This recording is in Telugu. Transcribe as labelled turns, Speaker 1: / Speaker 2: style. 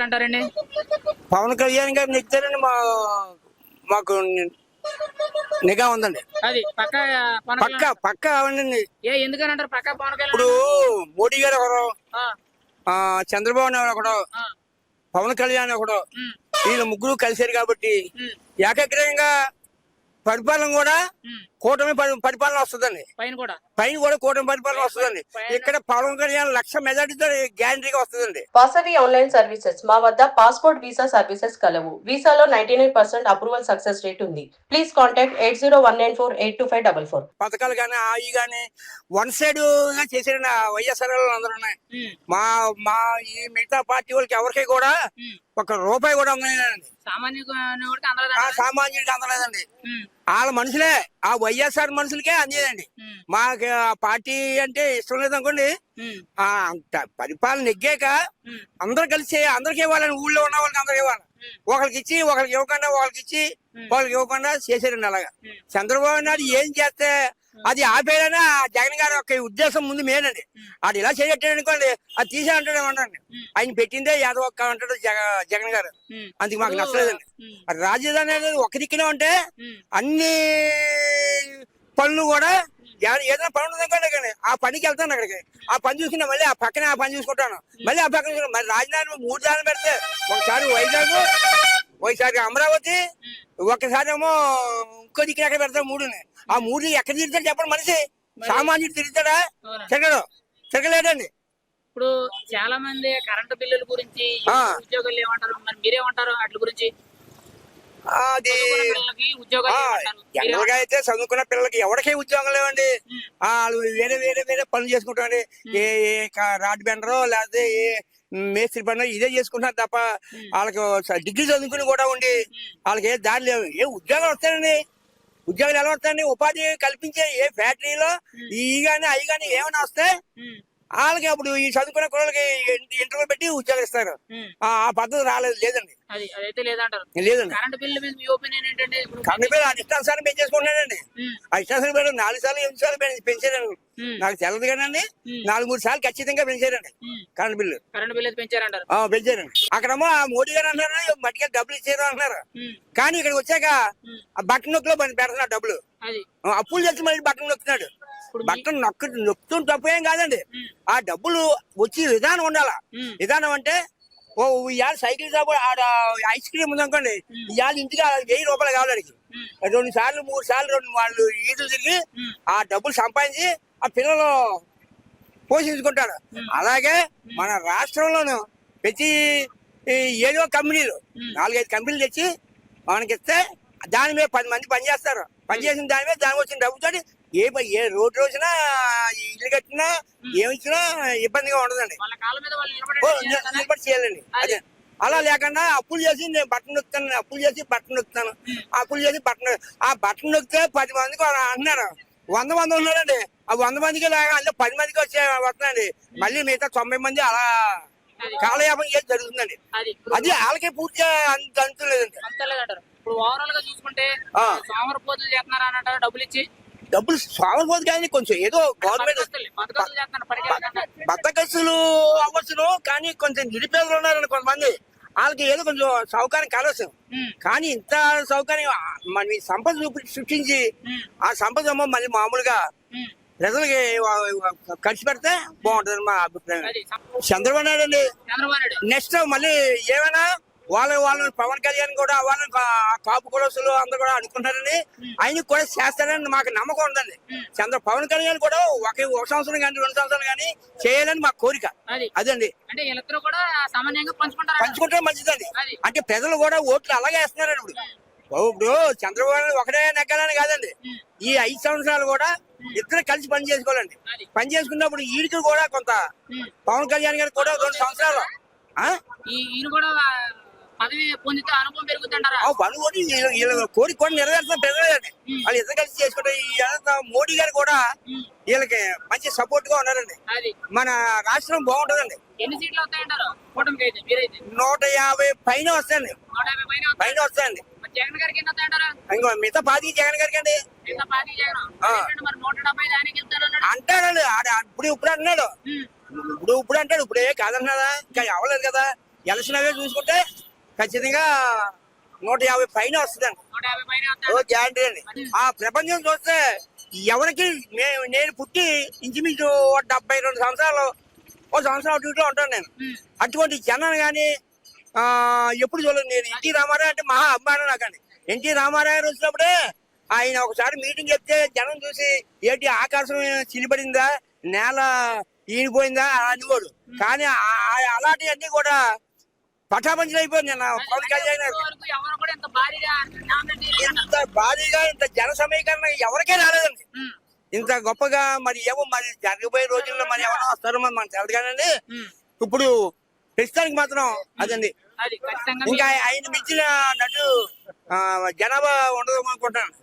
Speaker 1: నెగ్గుతారంటారండి?
Speaker 2: పవన్ కళ్యాణ్ గారు నెగ్గుతారని మాకు నిఘా ఉందండి.
Speaker 1: అది పక్క పవన్
Speaker 2: పక్క
Speaker 1: కళ్యాణ్
Speaker 2: పక్క అవునండి.
Speaker 1: ఎందుకని అంటారు పక్క పవన్ కళ్యాణ్?
Speaker 2: ఇప్పుడు మోడీ గారు ఒకడు,
Speaker 1: ఆ,
Speaker 2: చంద్రబాబు నాయుడు ఒకడు,
Speaker 1: ఆ,
Speaker 2: పవన్ కళ్యాణ్ ఒకడు,
Speaker 1: ఉమ్,
Speaker 2: వీళ్ళు ముగ్గురు కలిసారు కాబట్టి
Speaker 1: ఉమ్,
Speaker 2: ఏకగ్రీవంగా పరిపాలన కూడా
Speaker 1: ఉమ్.
Speaker 2: కూటమి పరిపాలన వస్తుందండి.
Speaker 1: పైన కూడా
Speaker 2: పైన కూడా కూటమి పరిపాలన వస్తుందండి. ఇక్కడ పవన్ కళ్యాణ్ 1,00,000 మెజార్టీతో గ్యారంటీగా వస్తుందండి.
Speaker 3: వాసవి ఆన్లైన్ సర్వీసెస్ మా వద్ద పాస్పోర్ట్ వీసా సర్వీసెస్ కలవు. వీసాలో 99% అప్రూవల్ సక్సెస్ రేట్ ఉంది. Please contact 8019482544.
Speaker 2: పథకాలు కానీ అవి కానీ వన్ సైడ్ గా చేసిన వైఎస్ఆర్ అందరూ ఉన్నాయి.
Speaker 1: ఉమ్,
Speaker 2: మా మా ఈ మిగతా పార్టీ వాళ్ళకి ఎవరికి కూడా
Speaker 1: ఉమ్.
Speaker 2: ₹1 కూడా అందలేదండి.
Speaker 1: సామాన్యుడికి
Speaker 2: సామాన్యుడికి అందలేదండి. వాళ్ళ మనుషులే, ఆ వైఎస్ఆర్ మనుషులకే అందేదండి. మాకు ఆ పార్టీ అంటే ఇష్టం లేదనుకోండి, అంత పరిపాలన నెగ్గాక అందరు కలిసి అందరికి ఇవ్వాలని, ఊళ్ళో ఉన్న వాళ్ళకి అందరికి ఇవ్వాలి. ఒకరికి ఇచ్చి ఒకరికి ఇవ్వకుండా, వాళ్ళకి ఇవ్వకుండా చేశారండి. అలాగా చంద్రబాబు నాయుడు ఏం చేస్తే అది ఆపేయాలని జగన్ గారి యొక్క ఉద్దేశం ముందు మేనండి. అది ఇలా చేయట్లేదు అనుకోండి, అది తీసే అంటాడు ఏమంటాడు. ఆయన పెట్టిందే యాదవ్ ఒక్క అంటాడు జగన్ గారు. అందుకు మాకు నచ్చలేదండి. రాజధాని అనేది ఒక దిక్కునే ఉంటే అన్ని పనులు కూడా ఏదైనా పని ఉంటుంది కానీ ఆ పనికి వెళ్తాను. అక్కడికి ఆ పని చూసుకున్నా మళ్ళీ ఆ పక్కనే ఆ పని చూసుకుంటాను. మళ్ళీ ఆ పక్కన చూసుకున్నా మరి రాజధాని 3 దారులు పెడితే ఒకసారి వైజాగ్, ఒకసారి అమరావతి, ఒకసారి ఏమో ఇంకో దిక్కున ఎక్కడ పెడతారు. 3ని ఆ 3 ఎక్కడ తిరుగుతాడు చెప్పండి. మనిషి సామాన్యుడు తిరుగుతాడా? తిరగలేదండి.
Speaker 1: ఇప్పుడు చాలా మంది కరెంటు బిల్లుల గురించి, ఉద్యోగాలు ఏమంటారు, మరి మీరేమంటారు వాటి గురించి?
Speaker 2: అది జనరల్ గా అయితే చదువుకున్న పిల్లలకి ఎవరికీ ఉద్యోగం లేవండి. వాళ్ళు వేరే వేరే వేరే పనులు చేసుకుంటారండి. ఏ రాడ్ బెండరో లేకపోతే ఏ మేస్త్రి పనులు ఇదే చేసుకుంటున్నారు తప్ప వాళ్ళకి డిగ్రీ చదువుకుని కూడా ఉండి వాళ్ళకి ఏ దారి లేవు. ఏ ఉద్యోగాలు వస్తాయండి? ఉద్యోగాలు ఎలా వస్తాయండి? ఉపాధి కల్పించే ఏ ఫ్యాక్టరీలో ఇవి కానీ అవి కానీ ఏమైనా వస్తే వాళ్ళకి అప్పుడు ఈ చదువుకునే కుళ్ళకి ఇంటర్వ్యూ పెట్టి ఉద్యోగాలు ఇస్తారు. ఆ పద్ధతి లేదండి. లేదండి.
Speaker 1: కరెంట్ బిల్లు మీద మీ ఒపీనియన్ ఏంటంటే?
Speaker 2: కరెంట్ బిల్లు ఇష్టానుసారం పెంచేసుకుంటున్నాడండి. ఆ ఇష్టానుసారం బిల్లు 4 సార్లు 8 సార్లు పెంచారండి. నాకు తెలదు కానీ 4-3 సార్లు ఖచ్చితంగా పెంచారండి కరెంట్ బిల్లు.
Speaker 1: పెంచారంటారు?
Speaker 2: పెంచారండి. అక్కడేమో మోడీ గారు అంటున్నారు మట్టిగా డబ్బులు ఇచ్చారు అంటున్నారు. కానీ ఇక్కడికి వచ్చాక ఆ బట్టన్ నొక్కులో పెడుతున్నాడు డబ్బులు. అప్పులు తెచ్చి మళ్ళీ బట్టన్ నొక్కుతున్నాడు. బట్టన్ నొక్కుతూ తప్పేం కాదండి. ఆ డబ్బులు వచ్చే విధానం ఉండాలా. విధానం అంటే ఇవాళ సైకిల్ షాప్ ఆడ ఐస్ క్రీమ్ ఉందనుకోండి, ఇవాళ ఇంటికి ₹1000 కావాలి. 2 సార్లు 3 సార్లు వాళ్ళు ఈదులు తిరిగి ఆ డబ్బులు సంపాదించి ఆ పిల్లలు పోషించుకుంటారు. అలాగే మన రాష్ట్రంలోనూ ప్రతి ఏదో కంపెనీలు 4-5 కంపెనీలు తెచ్చి మనకిస్తే దాని మీద 10 మంది పనిచేస్తారు. పనిచేసిన దాని మీద దాని వచ్చిన డబ్బుతో ఏ రోడ్డు రోజున ఇల్లు కట్టినా ఏమిచ్చినా ఇబ్బందిగా ఉండదండి. నిలబడి చేయాలండి. అదే అలా లేకుండా అప్పులు చేసి నేను బట్టన్ నొక్కుతాను, అప్పులు చేసి బట్టన్ నొక్కుతాను, అప్పులు చేసి ఆ బట్టన్ నొక్కితే 10 మందికి అంటున్నారు. 100 మంది ఉన్నారండి. ఆ 100 మందికి లాగా అందులో 10 మందికి వస్తున్నాయండి. మళ్ళీ మిగతా 90 మంది అలా కాలయాపం చేసి జరుగుతుందండి. అది వాళ్ళకే పూర్తిగా అంతలేదండి.
Speaker 1: ఇప్పుడు ఓవరాల్ గా చూసుకుంటే సోమరపోతులు చేస్తున్నారు అని అంటారు డబ్బులు ఇచ్చి.
Speaker 2: డబ్బులు స్వామిపోదు కానీ కొంచెం ఏదో గవర్నమెంట్ బద్దకస్తులు అవ్వచ్చును. కానీ కొంచెం నిరుపేదలు ఉన్నారని కొంతమంది వాళ్ళకి ఏదో కొంచెం సౌకర్యం కలవచ్చు. కానీ ఇంత సౌకర్యం మన సంపద సృష్టించి ఆ సంపద ఏమో మళ్ళీ మామూలుగా ప్రజలకి ఖర్చు పెడితే బాగుంటుంది మా అభిప్రాయం. చంద్రబాబు నాయుడు అండి. నెక్స్ట్ మళ్ళీ ఏమైనా వాళ్ళు పవన్ కళ్యాణ్ కూడా వాళ్ళని కాపు కులసులు అందరూ కూడా అనుకుంటారని ఆయనకు కూడా చేస్తారని మాకు నమ్మకం ఉందండి. పవన్ కళ్యాణ్ కూడా ఒక సంవత్సరం కానీ 2 సంవత్సరాలు కానీ చేయాలని మా కోరిక అదండి. పంచుకుంటే మంచిదండి. అంటే ప్రజలు కూడా ఓట్లు అలాగే వేస్తున్నారండి. ఇప్పుడు చంద్రబాబు ఒకటే నెగ్గాలని కాదండి, ఈ 5 సంవత్సరాలు కూడా ఇద్దరు కలిసి పని చేసుకోవాలండి. పని చేసుకున్నప్పుడు వీడికి కూడా కొంత పవన్ కళ్యాణ్ గారికి కూడా 2 సంవత్సరాలు
Speaker 1: పదవి పొందితే అనుభవం పెరుగుతుంటారా?
Speaker 2: కోరిక కూడా నెరవేరుతున్న ప్రజలండి. వాళ్ళు ఇద్దరు కలిసి చేసుకుంటారు. మోడీ గారు కూడా వీళ్ళకి మంచి సపోర్ట్ గా ఉన్నారండి. మన రాష్ట్రం బాగుంటదండి.
Speaker 1: ఎన్ని సీట్లు వస్తాయంటారు కూటమికి అయితే? మీరైతే
Speaker 2: 150 పైన వస్తాయండి.
Speaker 1: 150
Speaker 2: పైన వస్తాయండి.
Speaker 1: జగన్ గారికి ఎన్ని వస్తాయంటారు?
Speaker 2: ఇంకో మిగతా పార్టీకి జగన్ గారికి అండి.
Speaker 1: మిగతా పార్టీ జగన్ మరి 170 ఆయనకి వెళ్తాడు
Speaker 2: అంటాడండి. ఇప్పుడు అంటున్నాడు. ఇప్పుడు అంటాడు. ఇప్పుడే కాదన్నాడా? ఇంకా అవ్వలేదు కదా. ఎలక్షన్ అవే చూసుకుంటే ఖచ్చితంగా 150 పైన వస్తుందండి.
Speaker 1: 150 పైన
Speaker 2: ఓ గ్యారంటీ అండి. ఆ ప్రపంచం చూస్తే ఎవరికి నేను పుట్టి ఇంచుమించు 72 సంవత్సరాలు, ఓ సంవత్సరం అటు ఇటు ఉంటాను నేను. అటువంటి జనాన్ని కానీ ఎప్పుడు చూడలేదు. నేను ఎన్టీ రామారావు అంటే మహా అభిమానం నాకండి. ఎన్టీ రామారావు గారు వచ్చినప్పుడే ఆయన ఒకసారి మీటింగ్ చెప్తే జనం చూసి ఏంటి ఆకాశం చిలిపడిందా, నేల ఈనిపోయిందా అనేవాడు. కానీ అలాంటివన్నీ కూడా పటాపంచలు అయిపోయింది. నేను పవన్ కళ్యాణ్ ఇంత భారీగా ఇంత జన సమీకరణ ఎవరికే రాలేదండి ఇంత గొప్పగా. మరి ఏమో మరి జరగబోయే రోజుల్లో మరి ఎవరైనా వస్తారో మనకు తెలియదు కానండి. ఇప్పుడు ప్రస్తుతానికి మాత్రం అదండి. ఇంకా ఆయన మించిన నటు జనాభా ఉండదు అనుకుంటాను.